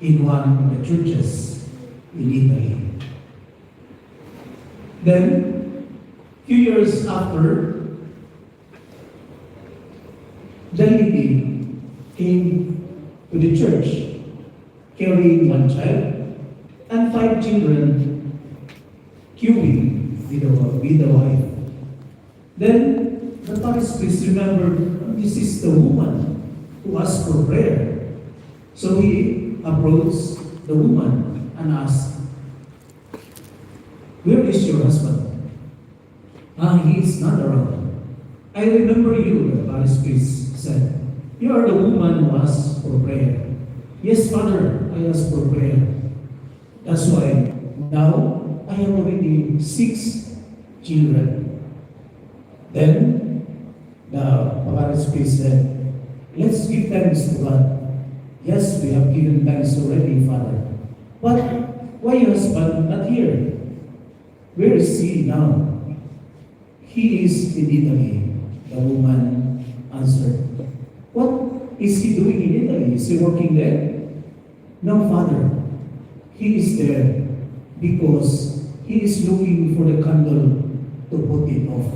in one of the churches in Italy. Then, few years after, the lady came to the church carrying one child and 5 children queuing with the wife. Then the parish priest remembered, this is the woman who asked for prayer. So he approached the woman and asked, where is your husband? He is not around. I remember you, the parish priest said. You are the woman who asked for prayer. Yes, Father, I asked for prayer. That's why now I have already 6 children. Then the parish priest said, let's give thanks to God. Yes, we have given thanks already, Father. But why your husband not here? Where is he now? He is in Italy, the woman answered. What is he doing in Italy? Is he working there? No, Father. He is there because he is looking for the candle to put it off.